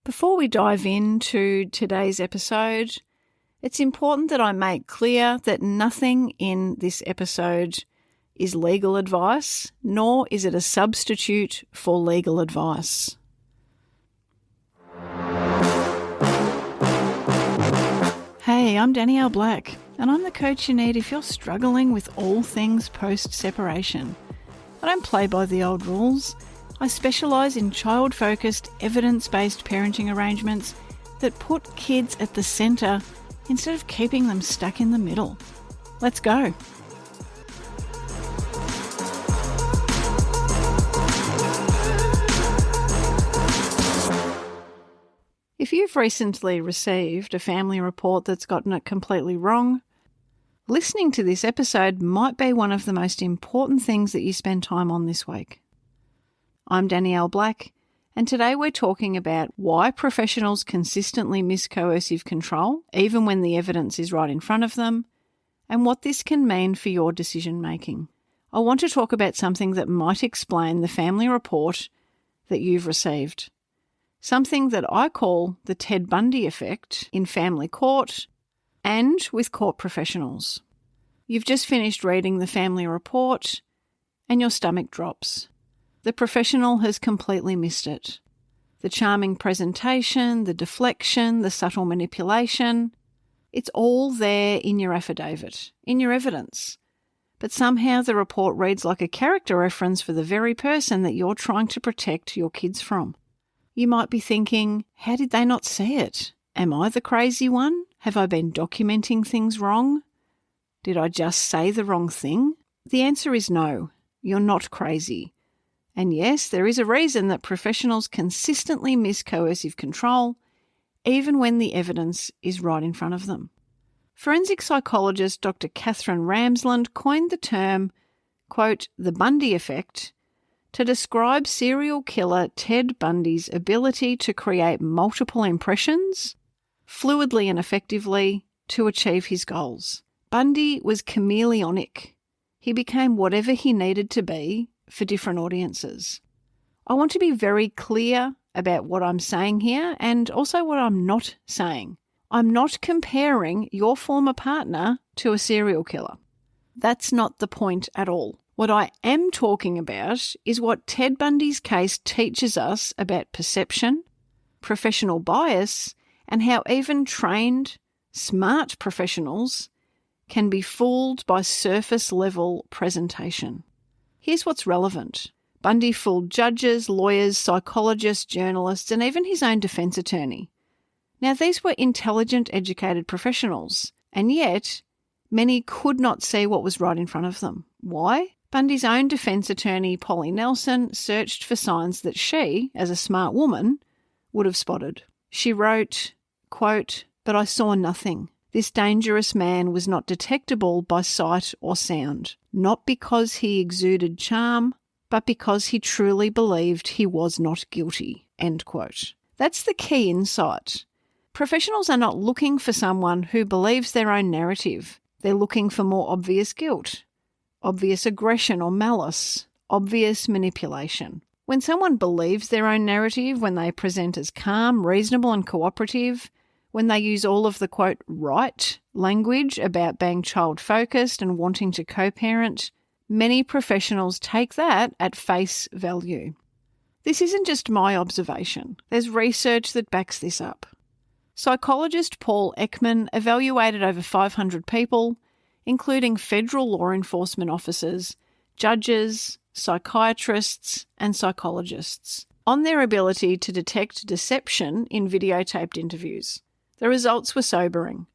Before we dive into today's episode, it's important that I make clear that nothing in this episode is legal advice, nor is it a substitute for legal advice. Hey, I'm Danielle Black, and I'm the coach you need if you're struggling with all things post-separation. I don't play by the old rules. I specialise in child-focused, evidence-based parenting arrangements that put kids at the centre instead of keeping them stuck in the middle. Let's go. If you've recently received a family report that's gotten it completely wrong, listening to this episode might be one of the most important things that you spend time on this week. I'm Danielle Black, and today we're talking about why professionals consistently miss coercive control, even when the evidence is right in front of them, and what this can mean for your decision making. I want to talk about something that might explain the family report that you've received. Something that I call the Ted Bundy Effect in family court and with court professionals. You've just finished reading the family report and your stomach drops. The professional has completely missed it. The charming presentation, the deflection, the subtle manipulation, it's all there in your affidavit, in your evidence. But somehow the report reads like a character reference for the very person that you're trying to protect your kids from. You might be thinking, how did they not see it? Am I the crazy one? Have I been documenting things wrong? Did I just say the wrong thing? The answer is no, you're not crazy. And yes, there is a reason that professionals consistently miss coercive control, even when the evidence is right in front of them. Forensic psychologist Dr. Catherine Ramsland coined the term, quote, the Bundy Effect, to describe serial killer Ted Bundy's ability to create multiple impressions, fluidly and effectively, to achieve his goals. Bundy was chameleonic. He became whatever he needed to be for different audiences. I want to be very clear about what I'm saying here and also what I'm not saying. I'm not comparing your former partner to a serial killer. That's not the point at all. What I am talking about is what Ted Bundy's case teaches us about perception, professional bias, and how even trained, smart professionals can be fooled by surface-level presentation. Here's what's relevant. Bundy fooled judges, lawyers, psychologists, journalists, and even his own defence attorney. Now, these were intelligent, educated professionals, and yet many could not see what was right in front of them. Why? Bundy's own defence attorney, Polly Nelson, searched for signs that she, as a smart woman, would have spotted. She wrote, quote, "But I saw nothing. This dangerous man was not detectable by sight or sound, not because he exuded charm, but because he truly believed he was not guilty." End quote. That's the key insight. Professionals are not looking for someone who believes their own narrative. They're looking for more obvious guilt, obvious aggression or malice, obvious manipulation. When someone believes their own narrative, when they present as calm, reasonable and cooperative, when they use all of the, quote, right language about being child-focused and wanting to co-parent, many professionals take that at face value. This isn't just my observation. There's research that backs this up. Psychologist Paul Ekman evaluated over 500 people, including federal law enforcement officers, judges, psychiatrists, and psychologists, on their ability to detect deception in videotaped interviews. The results were sobering.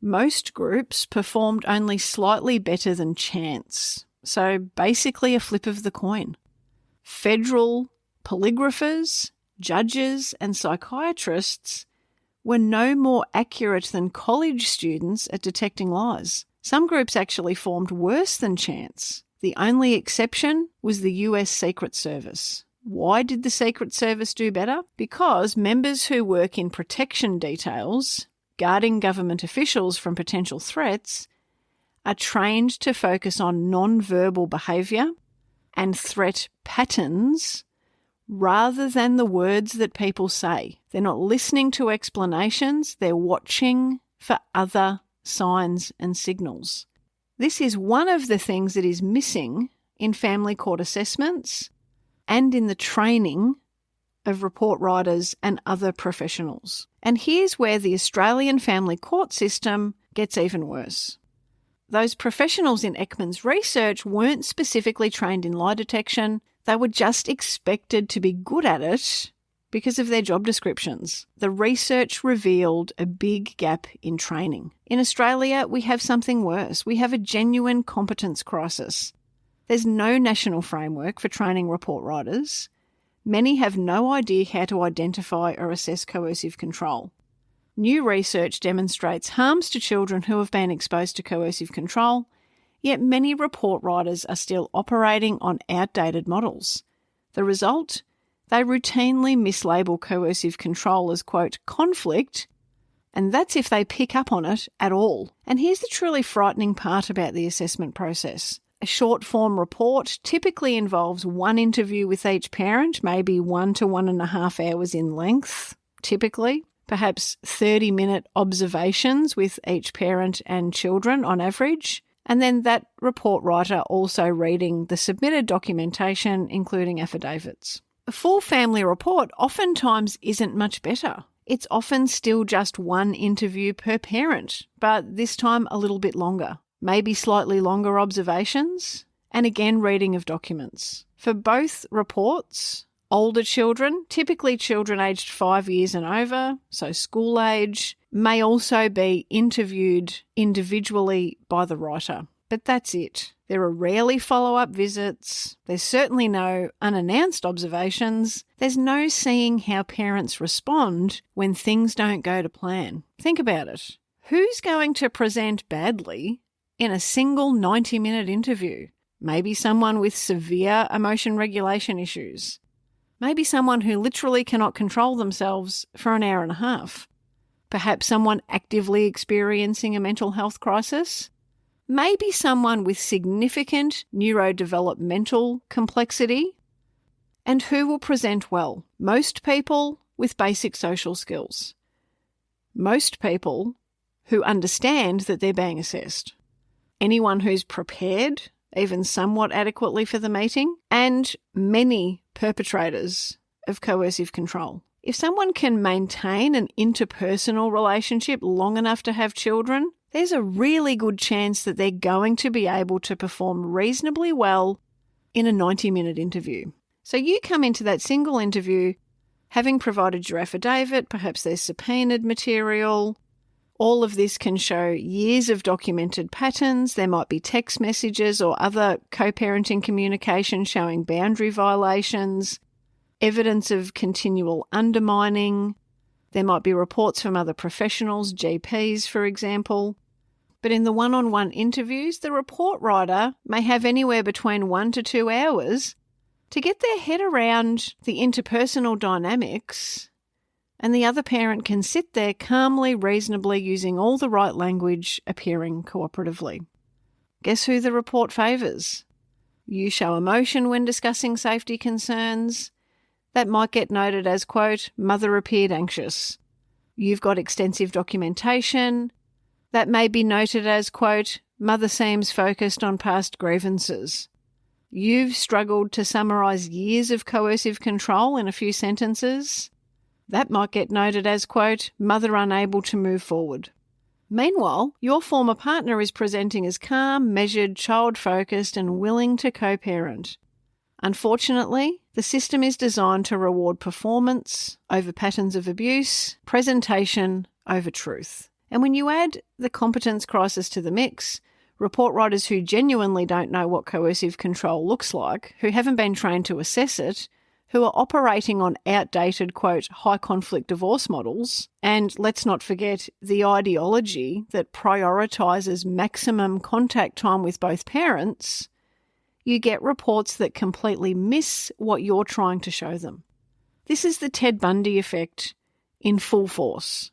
Most groups performed only slightly better than chance, so basically a flip of the coin. Federal polygraphers, judges, and psychiatrists were no more accurate than college students at detecting lies. Some groups actually formed worse than chance. The only exception was the US Secret Service. Why did the Secret Service do better? Because members who work in protection details, guarding government officials from potential threats, are trained to focus on non-verbal behaviour and threat patterns rather than the words that people say. They're not listening to explanations, they're watching for other signs and signals. This is one of the things that is missing in family court assessments and in the training of report writers and other professionals. And here's where the Australian family court system gets even worse. Those professionals in Ekman's research weren't specifically trained in lie detection. They were just expected to be good at it because of their job descriptions. The research revealed a big gap in training. In Australia, we have something worse. We have a genuine competence crisis. There's no national framework for training report writers. Many have no idea how to identify or assess coercive control. New research demonstrates harms to children who have been exposed to coercive control, yet many report writers are still operating on outdated models. The result? They routinely mislabel coercive control as, quote, conflict, and that's if they pick up on it at all. And here's the truly frightening part about the assessment process. A short-form report typically involves one interview with each parent, maybe 1 to 1.5 hours in length, typically. Perhaps 30-minute observations with each parent and children on average, and then that report writer also reading the submitted documentation, including affidavits. A full family report oftentimes isn't much better. It's often still just one interview per parent, but this time a little bit longer. Maybe slightly longer observations, and again reading of documents. For both reports, older children, typically children aged 5 years and over, so school age, may also be interviewed individually by the writer. But that's it. There are rarely follow-up visits. There's certainly no unannounced observations. There's no seeing how parents respond when things don't go to plan. Think about it. Who's going to present badly in a single 90-minute interview? Maybe someone with severe emotion regulation issues. Maybe someone who literally cannot control themselves for an hour and a half. Perhaps someone actively experiencing a mental health crisis. Maybe someone with significant neurodevelopmental complexity. And who will present well? Most people with basic social skills. Most people who understand that they're being assessed. Anyone who's prepared, even somewhat adequately for the meeting, and many perpetrators of coercive control. If someone can maintain an interpersonal relationship long enough to have children, there's a really good chance that they're going to be able to perform reasonably well in a 90-minute interview. So you come into that single interview having provided your affidavit, perhaps there's subpoenaed material. All of this can show years of documented patterns. There might be text messages or other co-parenting communication showing boundary violations, evidence of continual undermining. There might be reports from other professionals, GPs, for example. But in the one-on-one interviews, the report writer may have anywhere between 1 to 2 hours to get their head around the interpersonal dynamics, and the other parent can sit there calmly, reasonably, using all the right language, appearing cooperatively. Guess who the report favours? You show emotion when discussing safety concerns. That might get noted as, quote, mother appeared anxious. You've got extensive documentation. That may be noted as, quote, mother seems focused on past grievances. You've struggled to summarise years of coercive control in a few sentences. That might get noted as, quote, mother unable to move forward. Meanwhile, your former partner is presenting as calm, measured, child-focused and willing to co-parent. Unfortunately, the system is designed to reward performance over patterns of abuse, presentation over truth. And when you add the competence crisis to the mix, report writers who genuinely don't know what coercive control looks like, who haven't been trained to assess it, who are operating on outdated, quote, high-conflict divorce models, and let's not forget the ideology that prioritises maximum contact time with both parents, you get reports that completely miss what you're trying to show them. This is the Ted Bundy effect in full force.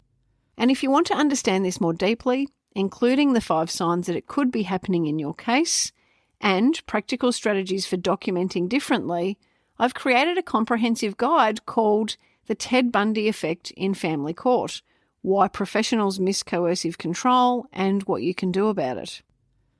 And if you want to understand this more deeply, including the 5 signs that it could be happening in your case and practical strategies for documenting differently, I've created a comprehensive guide called The Ted Bundy Effect in Family Court: Why Professionals Miss Coercive Control and What You Can Do About It.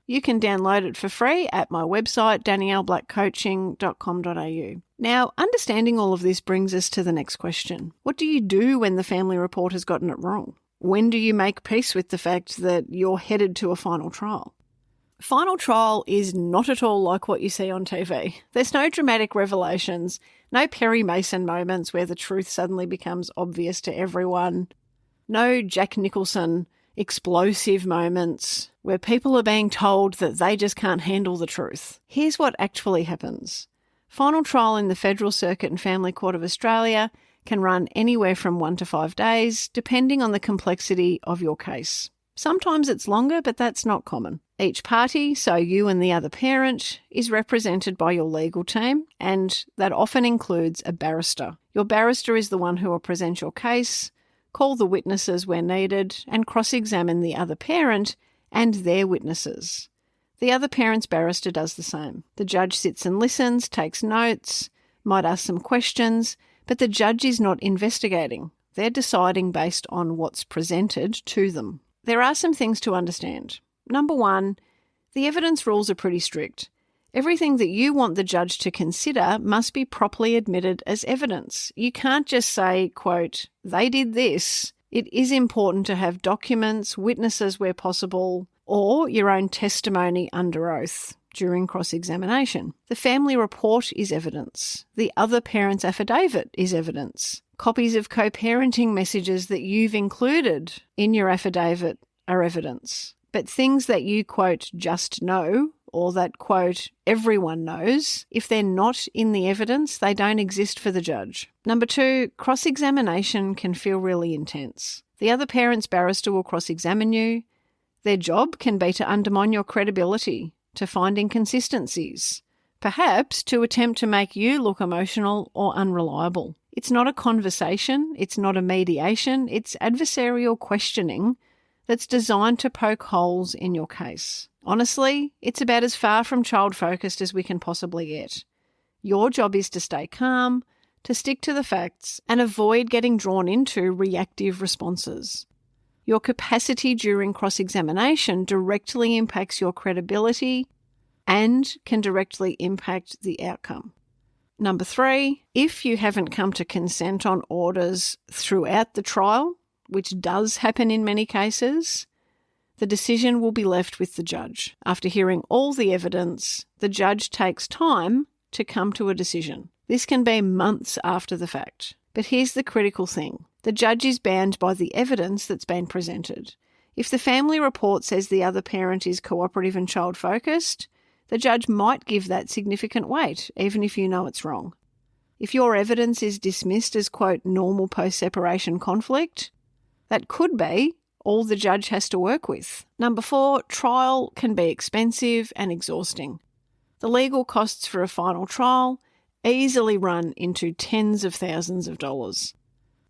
You can download it for free at my website, danielleblackcoaching.com.au. Now, understanding all of this brings us to the next question. What do you do when the family report has gotten it wrong? When do you make peace with the fact that you're headed to a final trial? Final trial is not at all like what you see on TV. There's no dramatic revelations, no Perry Mason moments where the truth suddenly becomes obvious to everyone, no Jack Nicholson explosive moments where people are being told that they just can't handle the truth. Here's what actually happens. Final trial in the Federal Circuit and Family Court of Australia can run anywhere from 1 to 5 days, depending on the complexity of your case. Sometimes it's longer, but that's not common. Each party, so you and the other parent, is represented by your legal team, and that often includes a barrister. Your barrister is the one who will present your case, call the witnesses where needed, and cross-examine the other parent and their witnesses. The other parent's barrister does the same. The judge sits and listens, takes notes, might ask some questions, but the judge is not investigating. They're deciding based on what's presented to them. There are some things to understand. Number one, the evidence rules are pretty strict. Everything that you want the judge to consider must be properly admitted as evidence. You can't just say, quote, they did this. It is important to have documents, witnesses where possible, or your own testimony under oath during cross-examination. The family report is evidence. The other parent's affidavit is evidence. Copies of co-parenting messages that you've included in your affidavit are evidence. But things that you, quote, just know, or that, quote, everyone knows, if they're not in the evidence, they don't exist for the judge. Number two, cross-examination can feel really intense. The other parent's barrister will cross-examine you. Their job can be to undermine your credibility, to find inconsistencies, perhaps to attempt to make you look emotional or unreliable. It's not a conversation, it's not a mediation, it's adversarial questioning that's designed to poke holes in your case. Honestly, it's about as far from child-focused as we can possibly get. Your job is to stay calm, to stick to the facts, and avoid getting drawn into reactive responses. Your capacity during cross-examination directly impacts your credibility and can directly impact the outcome. Number three, if you haven't come to consent on orders throughout the trial, which does happen in many cases, the decision will be left with the judge. After hearing all the evidence, the judge takes time to come to a decision. This can be months after the fact. But here's the critical thing. The judge is bound by the evidence that's been presented. If the family report says the other parent is cooperative and child-focused, the judge might give that significant weight, even if you know it's wrong. If your evidence is dismissed as, quote, normal post-separation conflict, that could be all the judge has to work with. Number four, trial can be expensive and exhausting. The legal costs for a final trial easily run into tens of thousands of dollars.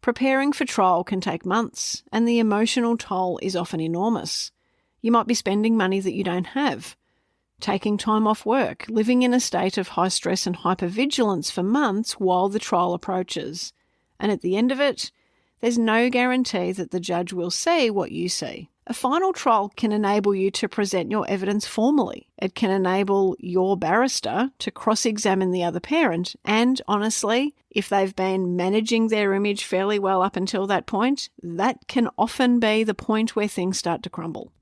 Preparing for trial can take months, and the emotional toll is often enormous. You might be spending money that you don't have, taking time off work, living in a state of high stress and hypervigilance for months while the trial approaches. And at the end of it, there's no guarantee that the judge will see what you see. A final trial can enable you to present your evidence formally. It can enable your barrister to cross-examine the other parent, and honestly, if they've been managing their image fairly well up until that point, that can often be the point where things start to crumble.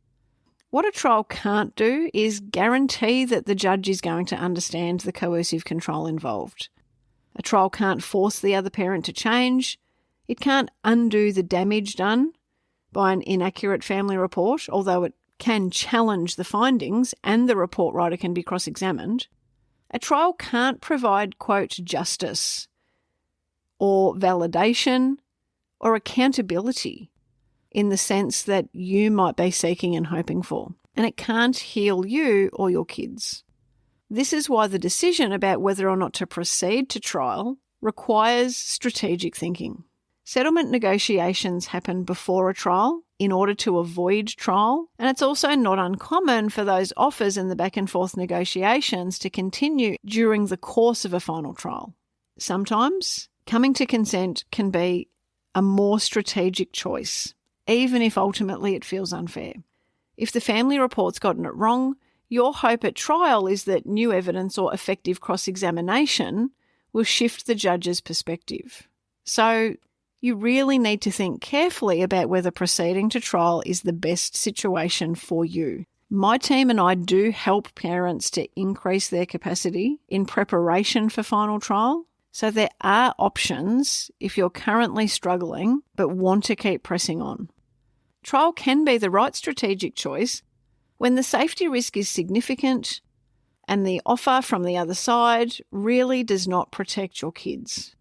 What a trial can't do is guarantee that the judge is going to understand the coercive control involved. A trial can't force the other parent to change. It can't undo the damage done by an inaccurate family report, although it can challenge the findings and the report writer can be cross-examined. A trial can't provide, quote, justice or validation or accountability in the sense that you might be seeking and hoping for. And it can't heal you or your kids. This is why the decision about whether or not to proceed to trial requires strategic thinking. Settlement negotiations happen before a trial in order to avoid trial, and it's also not uncommon for those offers and the back and forth negotiations to continue during the course of a final trial. Sometimes coming to consent can be a more strategic choice, even if ultimately it feels unfair. If the family report's gotten it wrong, your hope at trial is that new evidence or effective cross-examination will shift the judge's perspective. So you really need to think carefully about whether proceeding to trial is the best situation for you. My team and I do help parents to increase their capacity in preparation for final trial. So there are options if you're currently struggling but want to keep pressing on. Trial can be the right strategic choice when the safety risk is significant and the offer from the other side really does not protect your kids.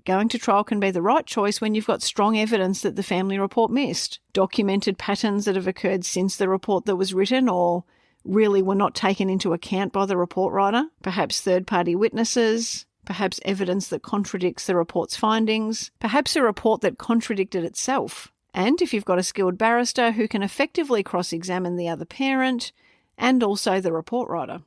Going to trial can be the right choice when you've got strong evidence that the family report missed, documented patterns that have occurred since the report that was written or really were not taken into account by the report writer, perhaps third-party witnesses, perhaps evidence that contradicts the report's findings, perhaps a report that contradicted itself. And if you've got a skilled barrister who can effectively cross-examine the other parent and also the report writer.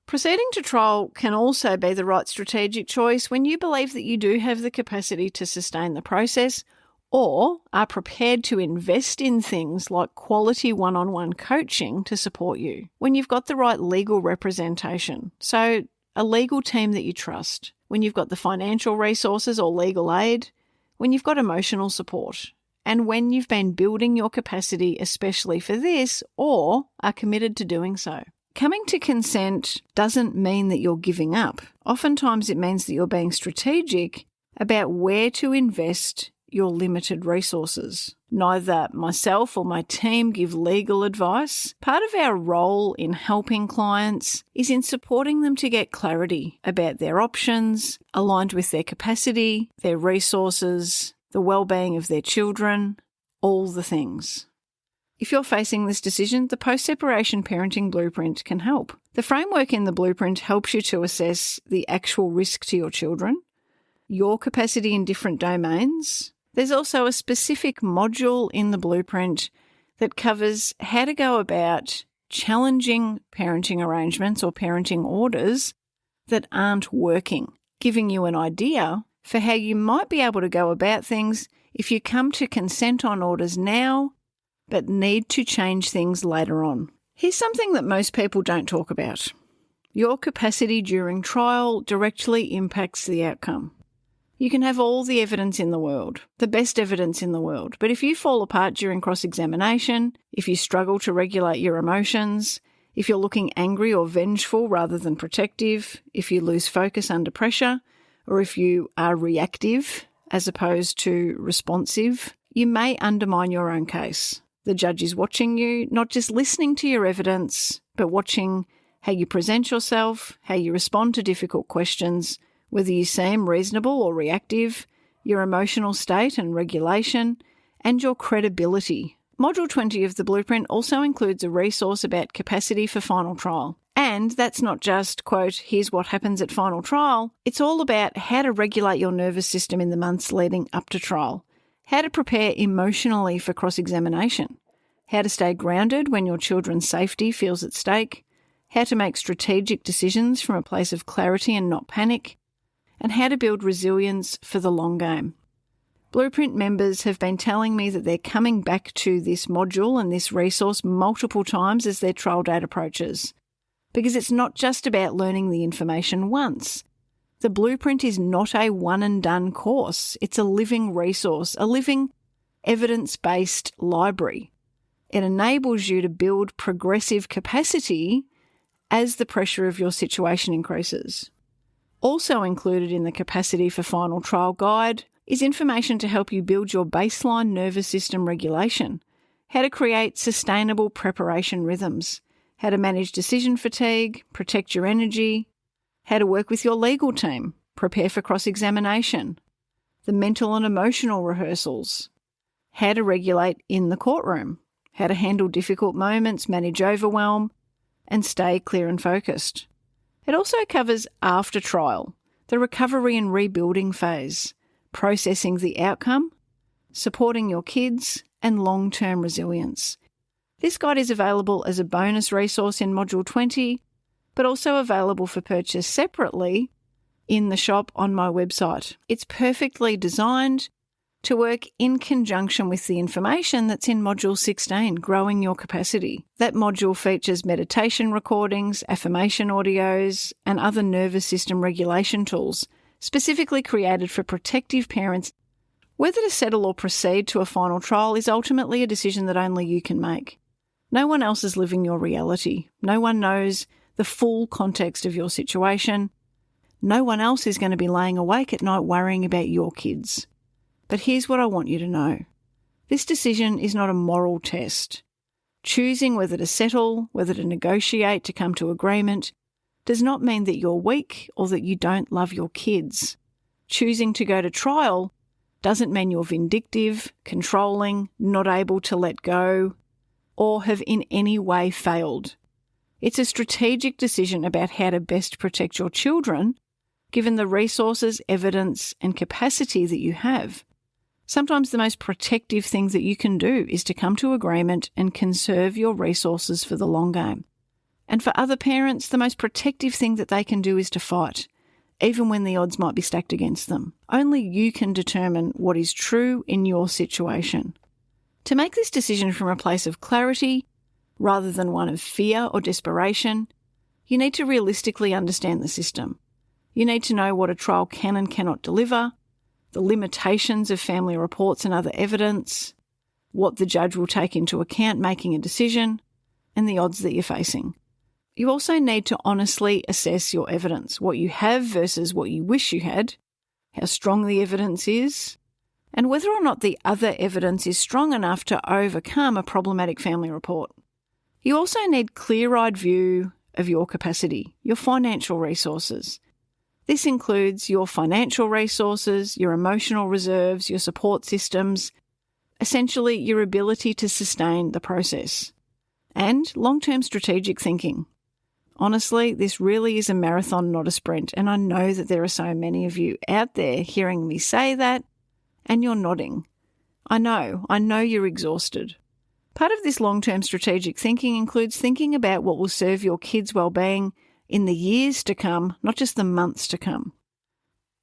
Proceeding to trial can also be the right strategic choice when you believe that you do have the capacity to sustain the process or are prepared to invest in things like quality one-on-one coaching to support you. When you've got the right legal representation, so a legal team that you trust, when you've got the financial resources or legal aid, when you've got emotional support, and when you've been building your capacity especially for this or are committed to doing so. Coming to consent doesn't mean that you're giving up. Oftentimes it means that you're being strategic about where to invest your limited resources. Neither myself or my team give legal advice. Part of our role in helping clients is in supporting them to get clarity about their options, aligned with their capacity, their resources, the well-being of their children, all the things. If you're facing this decision, the post-separation parenting blueprint can help. The framework in the blueprint helps you to assess the actual risk to your children, your capacity in different domains. There's also a specific module in the blueprint that covers how to go about challenging parenting arrangements or parenting orders that aren't working, giving you an idea for how you might be able to go about things if you come to consent on orders now but need to change things later on. Here's something that most people don't talk about. Your capacity during trial directly impacts the outcome. You can have all the evidence in the world, the best evidence in the world, but if you fall apart during cross-examination, if you struggle to regulate your emotions, if you're looking angry or vengeful rather than protective, if you lose focus under pressure, or if you are reactive as opposed to responsive, you may undermine your own case. The judge is watching you, not just listening to your evidence, but watching how you present yourself, how you respond to difficult questions, whether you seem reasonable or reactive, your emotional state and regulation, and your credibility. Module 20 of the blueprint also includes a resource about capacity for final trial. And that's not just, quote, here's what happens at final trial. It's all about how to regulate your nervous system in the months leading up to trial, how to prepare emotionally for cross-examination, how to stay grounded when your children's safety feels at stake, how to make strategic decisions from a place of clarity and not panic, and how to build resilience for the long game. Blueprint members have been telling me that they're coming back to this module and this resource multiple times as their trial date approaches, because it's not just about learning the information once. The blueprint is not a one-and-done course. It's a living resource, a living evidence-based library. It enables you to build progressive capacity as the pressure of your situation increases. Also included in the Capacity for Final Trial Guide is information to help you build your baseline nervous system regulation, how to create sustainable preparation rhythms, how to manage decision fatigue, protect your energy, how to work with your legal team, prepare for cross-examination, the mental and emotional rehearsals, how to regulate in the courtroom, how to handle difficult moments, manage overwhelm, and stay clear and focused. It also covers after trial, the recovery and rebuilding phase, processing the outcome, supporting your kids, and long-term resilience. This guide is available as a bonus resource in Module 20, but also available for purchase separately in the shop on my website. It's perfectly designed to work in conjunction with the information that's in Module 16, Growing Your Capacity. That module features meditation recordings, affirmation audios, and other nervous system regulation tools, specifically created for protective parents. Whether to settle or proceed to a final trial is ultimately a decision that only you can make. No one else is living your reality. No one knows the full context of your situation. No one else is going to be laying awake at night worrying about your kids. But here's what I want you to know. This decision is not a moral test. Choosing whether to settle, whether to negotiate, to come to agreement, does not mean that you're weak or that you don't love your kids. Choosing to go to trial doesn't mean you're vindictive, controlling, not able to let go, or have in any way failed. It's a strategic decision about how to best protect your children, given the resources, evidence, and capacity that you have. Sometimes the most protective thing that you can do is to come to agreement and conserve your resources for the long game. And for other parents, the most protective thing that they can do is to fight, even when the odds might be stacked against them. Only you can determine what is true in your situation. To make this decision from a place of clarity, rather than one of fear or desperation, you need to realistically understand the system. You need to know what a trial can and cannot deliver, the limitations of family reports and other evidence, what the judge will take into account making a decision, and the odds that you're facing. You also need to honestly assess your evidence, what you have versus what you wish you had, how strong the evidence is, and whether or not the other evidence is strong enough to overcome a problematic family report. You also need clear-eyed view of your capacity, your financial resources. This includes your financial resources, your emotional reserves, your support systems, essentially your ability to sustain the process, and long-term strategic thinking. Honestly, this really is a marathon, not a sprint, and I know that there are so many of you out there hearing me say that, and you're nodding. I know you're exhausted. Part of this long-term strategic thinking includes thinking about what will serve your kids' well-being in the years to come, not just the months to come,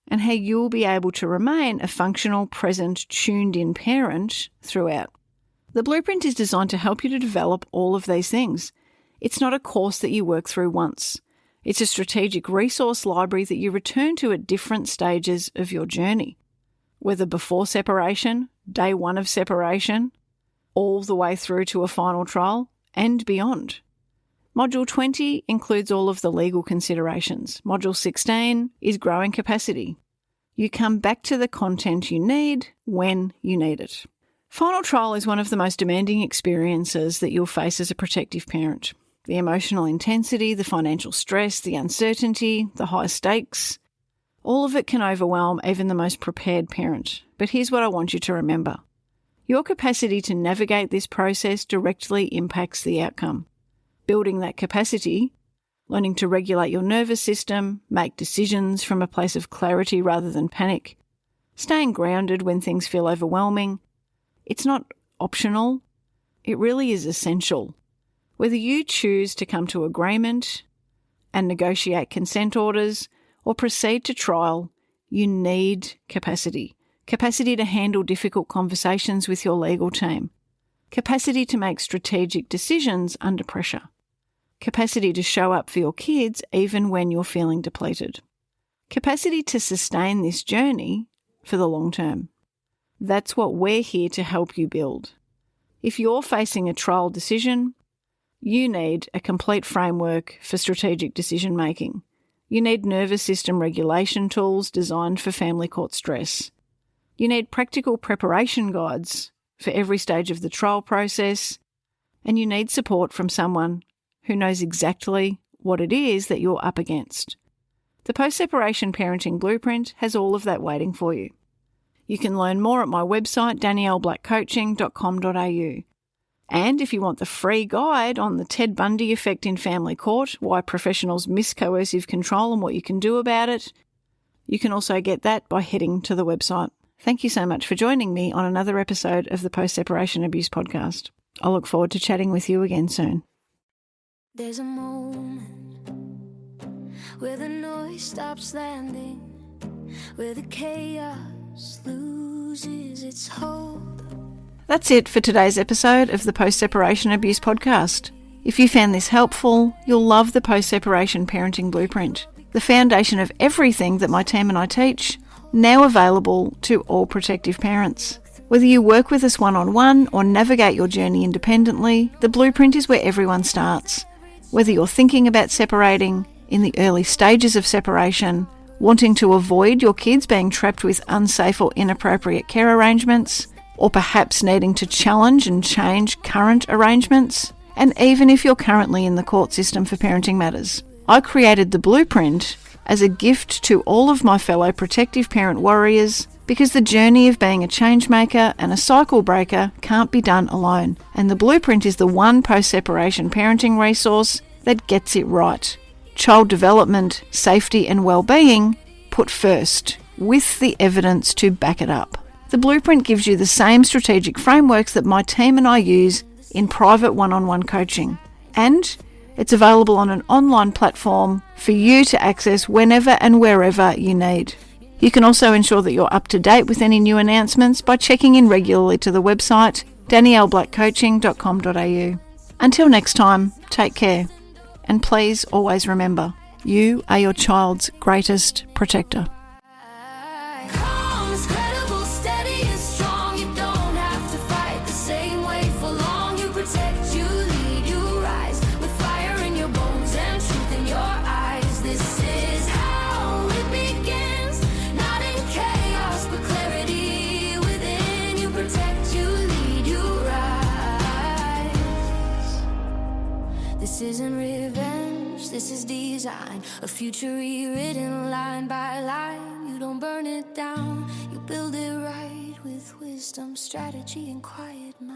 and how you'll be able to remain a functional, present, tuned-in parent throughout. The blueprint is designed to help you to develop all of these things. It's not a course that you work through once. It's a strategic resource library that you return to at different stages of your journey, whether before separation, day one of separation, all the way through to a final trial, and beyond. Module 20 includes all of the legal considerations. Module 16 is growing capacity. You come back to the content you need when you need it. Final trial is one of the most demanding experiences that you'll face as a protective parent. The emotional intensity, the financial stress, the uncertainty, the high stakes, all of it can overwhelm even the most prepared parent. But here's what I want you to remember. Your capacity to navigate this process directly impacts the outcome. Building that capacity, learning to regulate your nervous system, make decisions from a place of clarity rather than panic, staying grounded when things feel overwhelming, it's not optional, it really is essential. Whether you choose to come to agreement and negotiate consent orders or proceed to trial, you need capacity. Capacity to handle difficult conversations with your legal team. Capacity to make strategic decisions under pressure. Capacity to show up for your kids even when you're feeling depleted. Capacity to sustain this journey for the long term. That's what we're here to help you build. If you're facing a trial decision, you need a complete framework for strategic decision making. You need nervous system regulation tools designed for family court stress. You need practical preparation guides for every stage of the trial process, and you need support from someone who knows exactly what it is that you're up against. The Post-Separation Parenting Blueprint has all of that waiting for you. You can learn more at my website, danielleblackcoaching.com.au. And if you want the free guide on the Ted Bundy Effect in family court, why professionals miss coercive control and what you can do about it, you can also get that by heading to the website. Thank you so much for joining me on another episode of the Post-Separation Abuse Podcast. I look forward to chatting with you again soon. There's a moment where the noise stops landing, where the chaos loses its hold. That's it for today's episode of the Post-Separation Abuse Podcast. If you found this helpful, you'll love the Post-Separation Parenting Blueprint, the foundation of everything that my team and I teach, now available to all protective parents. Whether you work with us one-on-one or navigate your journey independently, the blueprint is where everyone starts. Whether you're thinking about separating, in the early stages of separation, wanting to avoid your kids being trapped with unsafe or inappropriate care arrangements, or perhaps needing to challenge and change current arrangements, and even if you're currently in the court system for parenting matters. I created the blueprint as a gift to all of my fellow protective parent warriors because the journey of being a change maker and a cycle breaker can't be done alone, and the blueprint is the one post-separation parenting resource that gets it right. Child development, safety and well-being put first, with the evidence to back it up. The blueprint gives you the same strategic frameworks that my team and I use in private one-on-one coaching, and it's available on an online platform for you to access whenever and wherever you need. You can also ensure that you're up to date with any new announcements by checking in regularly to the website danielleblackcoaching.com.au. Until next time, take care. And please always remember, you are your child's greatest protector. This isn't revenge, this is design. A future rewritten line by line. You don't burn it down, you build it right with wisdom, strategy, and quiet mind.